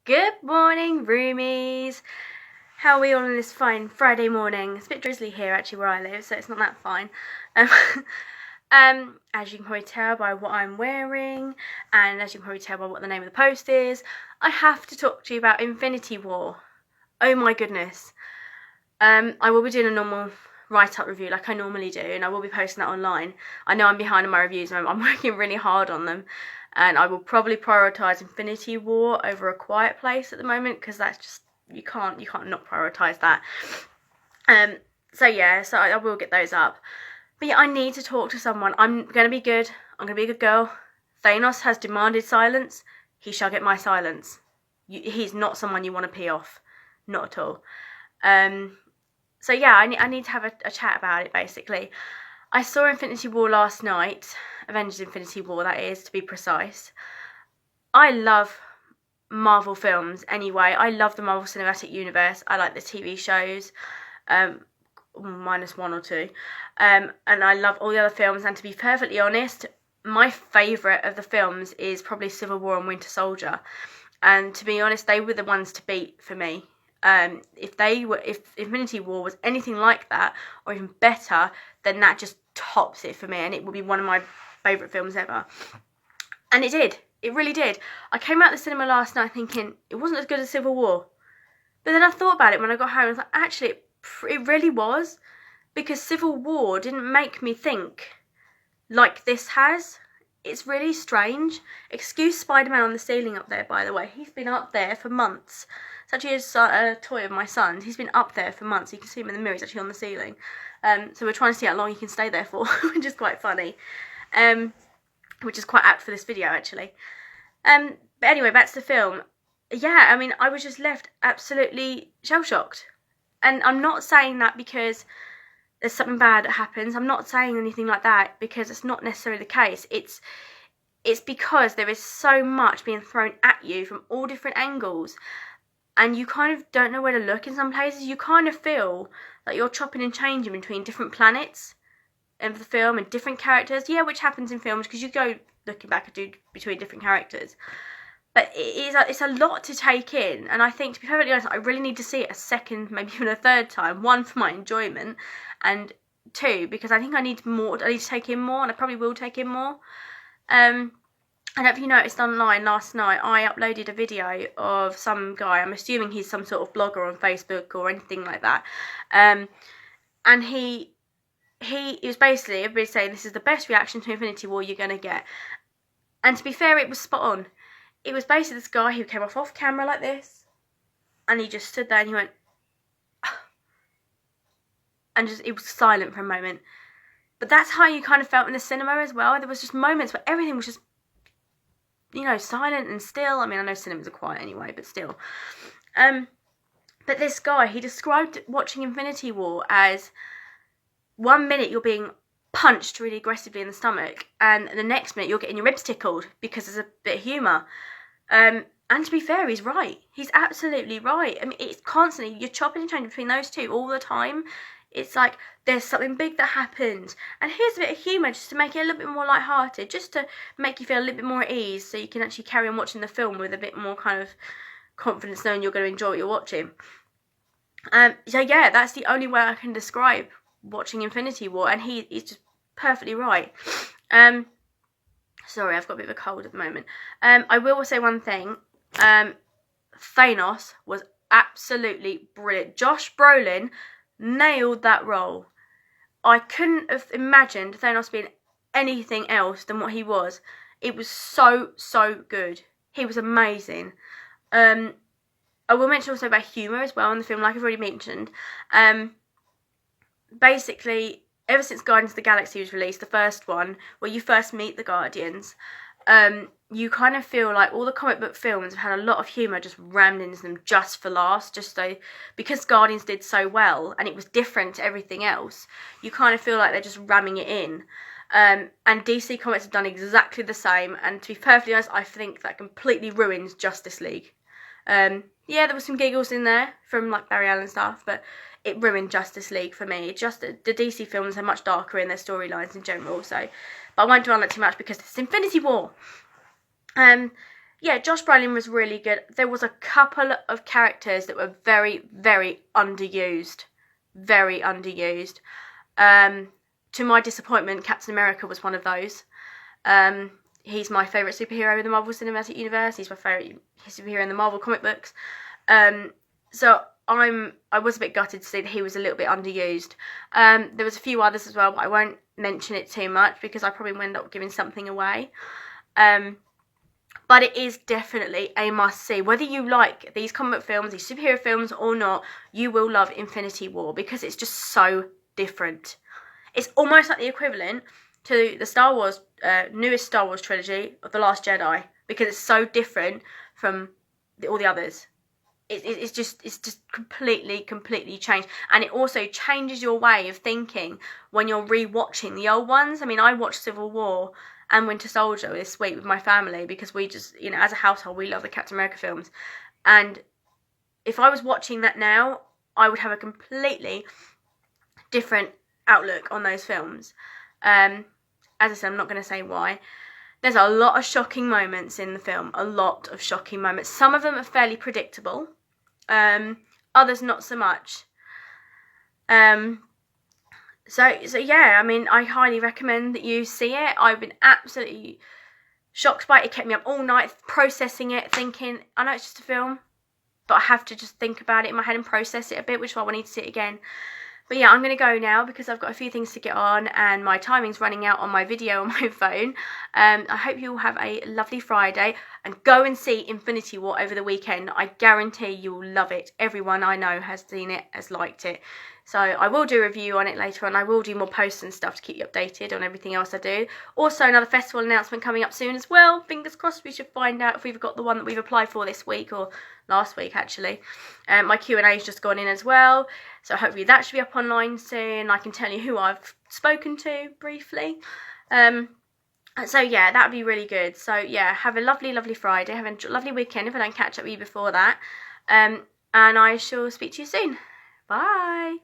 Good morning, roomies. How are we all on this fine Friday morning? It's a bit drizzly here actually where I live, so it's not that fine. As you can probably tell by what I'm wearing, and as you can probably tell by what the name of the post is, I have to talk to you about Infinity War. Oh my goodness. I will be doing a normal write-up review like I normally do, and I will be posting that online. I know I'm behind on my reviews, and I'm working really hard on them. And I will probably prioritise Infinity War over A Quiet Place at the moment, because that's just, you can't not prioritise that. So I will get those up. But yeah, I need to talk to someone. I'm going to be good. I'm going to be a good girl. Thanos has demanded silence. He shall get my silence. He's not someone you want to pee off. Not at all. So yeah, I need to have a chat about it, basically. I saw Infinity War last night. Avengers Infinity War, that is, to be precise. I love Marvel films anyway. I love the Marvel Cinematic Universe. I like the TV shows, minus one or two. And I love all the other films. And to be perfectly honest, my favourite of the films is probably Civil War and Winter Soldier. And to be honest, they were the ones to beat for me. If Infinity War was anything like that, or even better, then that just tops it for me, and it would be one of my favourite films ever. And it did. It really did. I came out of the cinema last night thinking it wasn't as good as Civil War. But then I thought about it when I got home, and I was like, actually, it really was. Because Civil War didn't make me think like this has. It's really strange. Excuse SpiderMan on the ceiling up there, by the way. He's been up there for months. It's actually a toy of my son's. He's been up there for months. You can see him in the mirror. He's actually on the ceiling. So we're trying to see how long he can stay there for, which is quite funny. Which is quite apt for this video, actually. But anyway, back to the film. Yeah, I mean, I was just left absolutely shell-shocked. And I'm not saying that because there's something bad that happens. I'm not saying anything like that because it's not necessarily the case. It's because there is so much being thrown at you from all different angles. And you kind of don't know where to look in some places. You kind of feel like you're chopping and changing between different planets of the film and different characters. Yeah, which happens in films because you go looking back between different characters. But it's a lot to take in. And I think, to be perfectly honest, I really need to see it a second, maybe even a third time. One, for my enjoyment. And two, because I think I need more. I need to take in more, and I probably will take in more. I don't know if you noticed online last night, I uploaded a video of some guy. I'm assuming he's some sort of blogger on Facebook or anything like that. And he was basically, everybody saying this is the best reaction to Infinity War you're going to get. And to be fair, it was spot on. It was basically this guy who came off camera like this. And he just stood there and he went... and just, it was silent for a moment. But that's how you kind of felt in the cinema as well. There was just moments where everything was just, silent and still. I mean, I know cinemas are quiet anyway, but still. But this guy, he described watching Infinity War as 1 minute you're being punched really aggressively in the stomach, and the next minute you're getting your ribs tickled because there's a bit of humour. And to be fair, he's right. He's absolutely right. I mean, it's constantly, you're chopping and changing between those two all the time. It's like, there's something big that happened, and here's a bit of humour just to make it a little bit more lighthearted, just to make you feel a little bit more at ease, so you can actually carry on watching the film with a bit more kind of confidence, knowing you're going to enjoy what you're watching. So yeah, that's the only way I can describe watching Infinity War, and he's just perfectly right. Sorry, I've got a bit of a cold at the moment. I will say one thing. Thanos was absolutely brilliant. Josh Brolin nailed that role. I couldn't have imagined Thanos being anything else than what he was. It was so good. He was amazing. I will mention also about humour as well in the film, like I've already mentioned. Basically, ever since Guardians of the Galaxy was released, the first one, where you first meet the Guardians, you kind of feel like all the comic book films have had a lot of humour just rammed into them just for laughs, just so, because Guardians did so well and it was different to everything else, you kind of feel like they're just ramming it in. And DC Comics have done exactly the same, and to be perfectly honest, I think that completely ruins Justice League. Yeah, there were some giggles in there from like Barry Allen stuff, but it ruined Justice League for me. Just the DC films are much darker in their storylines in general, so, but I won't dwell on it too much because it's Infinity War. yeah, Josh Brolin was really good. There was a couple of characters that were very, very underused. Very underused. To my disappointment, Captain America was one of those. He's my favourite superhero in the Marvel Cinematic Universe. He's my favourite superhero in the Marvel comic books. So I was a bit gutted to see that he was a little bit underused. There was a few others as well, but I won't mention it too much because I probably will end up giving something away. But it is definitely a must-see. Whether you like these comic films, these superhero films or not, you will love Infinity War because it's just so different. It's almost like the equivalent to the Star Wars, newest Star Wars trilogy of The Last Jedi because it's so different from all the others. It's just completely changed, and it also changes your way of thinking when you're re-watching the old ones. I mean, I watched Civil War and Winter Soldier this week with my family because we just, you know, as a household, we love the Captain America films. And if I was watching that now, I would have a completely different outlook on those films. As I said, I'm not going to say why. There's a lot of shocking moments in the film, a lot of shocking moments. Some of them are fairly predictable, others not so much. So yeah, I mean, I highly recommend that you see it. I've been absolutely shocked by it. It kept me up all night processing it, thinking, I know it's just a film, but I have to just think about it in my head and process it a bit, which is why I need to see it again. But yeah, I'm going to go now because I've got a few things to get on and my timing's running out on my video on my phone. I hope you all have a lovely Friday and go and see Infinity War over the weekend. I guarantee you'll love it. Everyone I know has seen it, has liked it. So I will do a review on it later on. I will do more posts and stuff to keep you updated on everything else I do. Also, another festival announcement coming up soon as well. Fingers crossed we should find out if we've got the one that we've applied for this week or last week actually. My Q&A's just gone in as well. So hopefully that should be up online soon. I can tell you who I've spoken to briefly. So yeah, that would be really good. So yeah, have a lovely, lovely Friday. Have a lovely weekend if I don't catch up with you before that. And I shall speak to you soon. Bye.